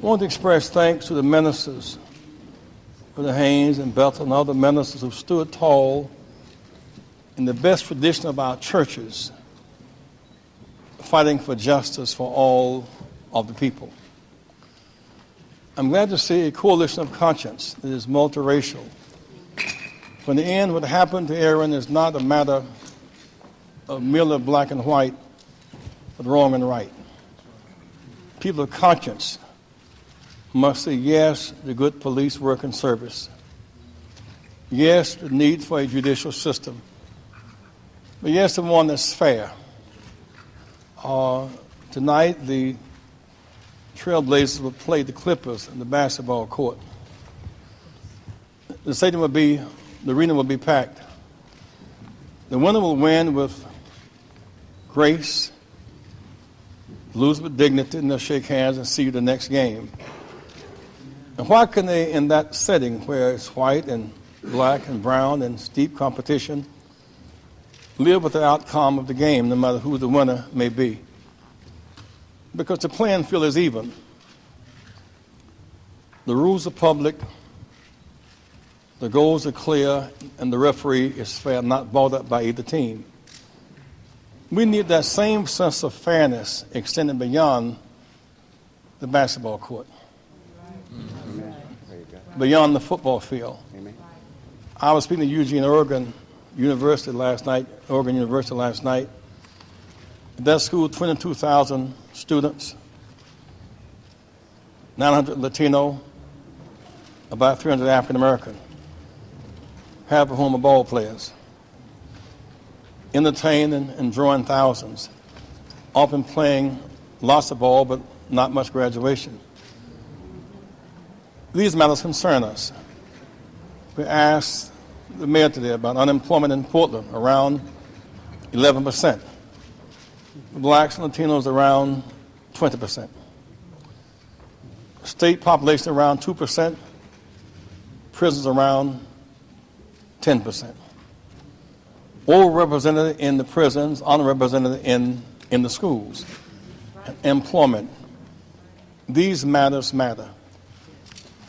I want to express thanks to the ministers, Brother Haynes and Bethel and other ministers who stood tall in the best tradition of our churches, fighting for justice for all of the people. I'm glad to see a coalition of conscience that is multiracial. For in the end, what happened to Aaron is not a matter of merely black and white, but wrong and right. People of conscience must say yes to good police work and service, yes to the need for a judicial system, but yes to one that's fair. Tonight, the Trailblazers will play the Clippers in the basketball court. The arena will be packed. The winner will win with grace, lose with dignity, and they'll shake hands and see you the next game. And why can they, in that setting where it's white and black and brown and steep competition, live with the outcome of the game, no matter who the winner may be? Because the playing field is even. The rules are public, the goals are clear, and the referee is fair, not bought up by either team. We need that same sense of fairness extended beyond the basketball court, beyond the football field. I was speaking to Oregon University last night. That school, 22,000 students, 900 Latino, about 300 African American, half of whom are ball players, entertaining and drawing thousands, often playing lots of ball but not much graduation. These matters concern us. We asked the mayor today about unemployment in Portland, around 11%. Blacks and Latinos around 20%. State population around 2%. Prisons around 10%. Overrepresented in the prisons, underrepresented in the schools. Employment. These matters matter.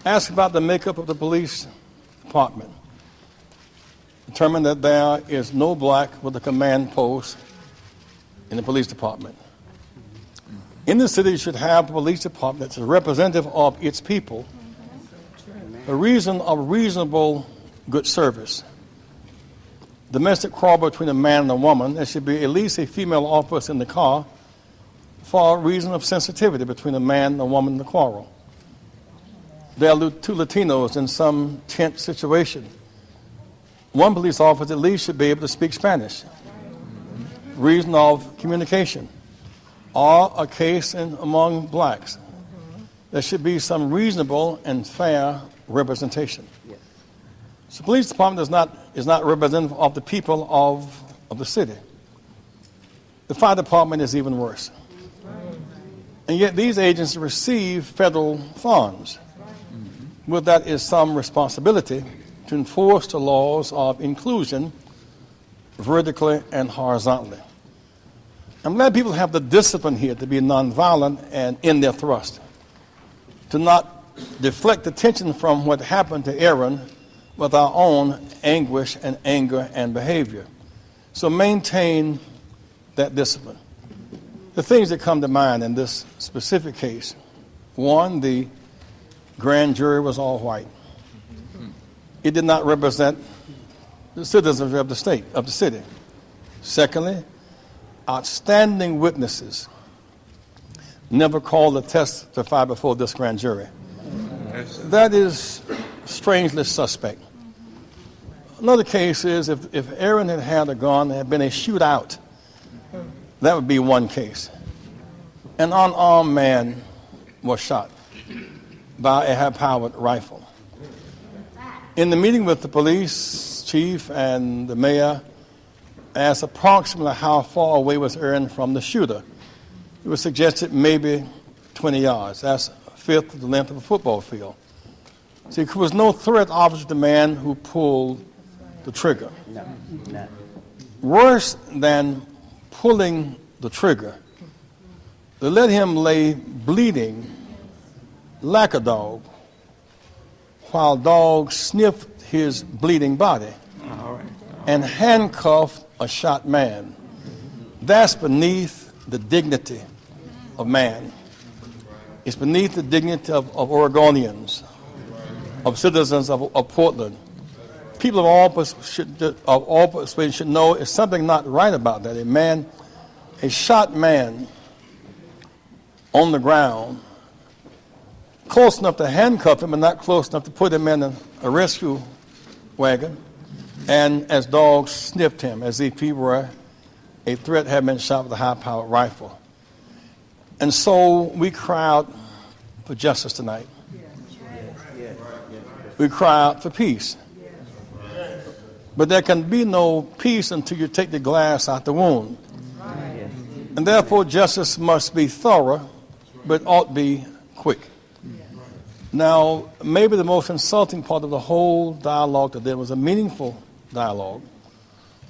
Ask about the makeup of the police department. Determine that there is no black with a command post in the police department. In the city, you should have a police department that's representative of its people, a reason of reasonable good service. Domestic quarrel between a man and a woman, there should be at least a female officer in the car for a reason of sensitivity between a man and a woman in the quarrel. There are two Latinos in some tense situation. One police officer at least should be able to speak Spanish. Reason of communication. Or a case among blacks. There should be some reasonable and fair representation. So the police department is not representative of the people of the city. The fire department is even worse. And yet these agencies receive federal funds. With that is some responsibility to enforce the laws of inclusion vertically and horizontally. I'm glad people have the discipline here to be nonviolent and in their thrust, to not deflect attention from what happened to Aaron with our own anguish and anger and behavior. So maintain that discipline. The things that come to mind in this specific case: one, the grand jury was all white. It did not represent the citizens of the city. Secondly, outstanding witnesses never called to testify before this grand jury. That is strangely suspect. Another case is if Aaron had had a gun, there had been a shootout, that would be one case. An unarmed man was shot by a high-powered rifle. In the meeting with the police chief and the mayor, asked approximately how far away was Aaron from the shooter. It was suggested maybe 20 yards. That's a fifth of the length of a football field. See, there was no threat obvious to the man who pulled the trigger. No. Worse than pulling the trigger, they let him lay bleeding like a dog, while dogs sniffed his bleeding body and handcuffed a shot man. That's beneath the dignity of man. It's beneath the dignity of Oregonians, of citizens of Portland. People of all persuasions should know there's something not right about that. A shot man on the ground, close enough to handcuff him, but not close enough to put him in a rescue wagon, and as dogs sniffed him as if he were a threat had been shot with a high-powered rifle. And so we cry out for justice tonight. We cry out for peace. But there can be no peace until you take the glass out the wound. And therefore, justice must be thorough, but ought to be quick. Now, maybe the most insulting part of the whole dialogue today was a meaningful dialogue,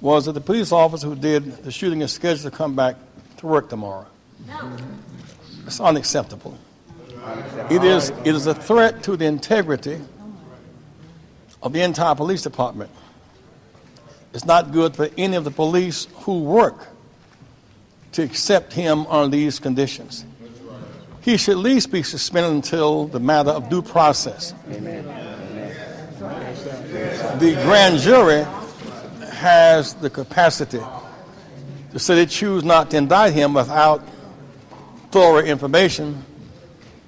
was that the police officer who did the shooting is scheduled to come back to work tomorrow. It's unacceptable. It is a threat to the integrity of the entire police department. It's not good for any of the police who work to accept him under these conditions. He should at least be suspended until the matter of due process. The grand jury has the capacity to say they choose not to indict him without thorough information,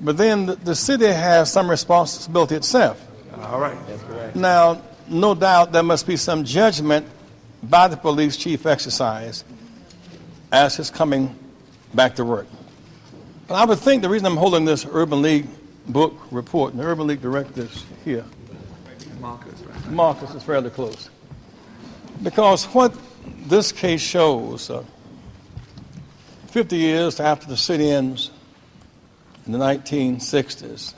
but then the city has some responsibility itself. All right, that's correct. Now, no doubt there must be some judgment by the police chief exercise as he's coming back to work. But I would think the reason I'm holding this Urban League book report, and the Urban League director is here. Marcus is fairly close. Because what this case shows, 50 years after the sit-ins in the 1960s,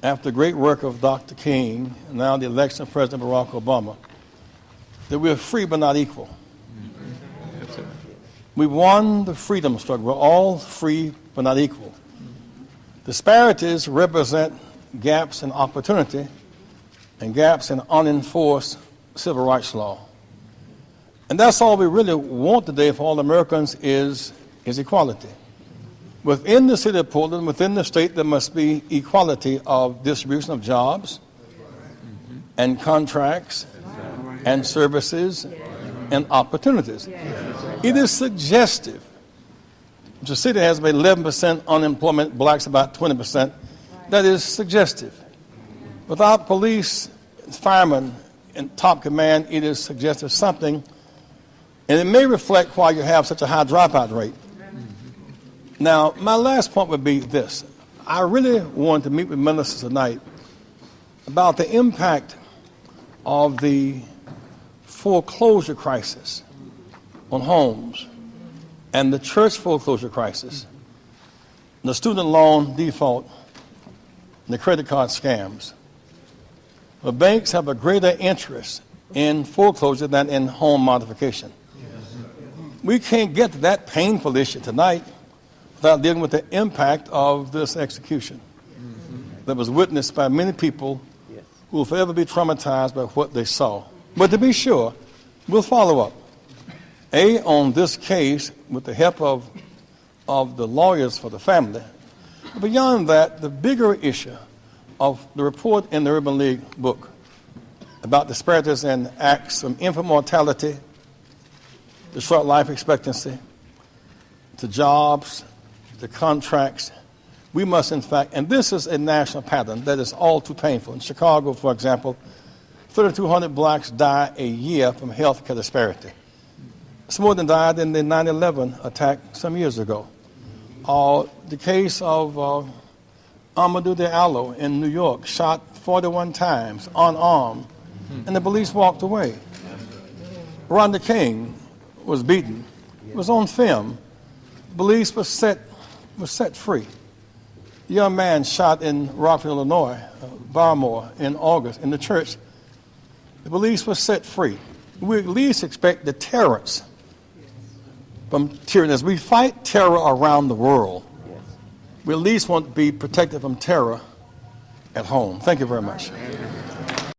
after the great work of Dr. King, and now the election of President Barack Obama, that we're free but not equal. We won the freedom struggle. We're all free but not equal. Disparities represent gaps in opportunity and gaps in unenforced civil rights law. And that's all we really want today for all Americans is equality. Within the city of Portland, within the state, there must be equality of distribution of jobs and contracts and services and opportunities. It is suggestive. The city has about 11% unemployment, blacks about 20%. That is suggestive. Without police, firemen, and top command, it is suggestive something, and it may reflect why you have such a high dropout rate. Now, my last point would be this. I really want to meet with ministers tonight about the impact of the foreclosure crisis on homes and the church foreclosure crisis, the student loan default, and the credit card scams. The banks have a greater interest in foreclosure than in home modification. We can't get to that painful issue tonight without dealing with the impact of this execution that was witnessed by many people who will forever be traumatized by what they saw. But to be sure, we'll follow up. On this case with the help of the lawyers for the family. Beyond that, the bigger issue of the report in the Urban League book about disparities in acts from infant mortality to short life expectancy to jobs, to contracts, we must in fact, and this is a national pattern that is all too painful. In Chicago, for example, 3,200 blacks die a year from health care disparity. It's more than died in the 9/11 attack some years ago. The case of Amadou Diallo in New York, shot 41 times, unarmed, and the police walked away. Rodney King was beaten. It was on film. Police was set free. A young man shot in Rockville, Illinois, Barmore, in August, in the church. The police was set free. We at least expect deterrence from tyranny. As we fight terror around the world, we at least want to be protected from terror at home. Thank you very much.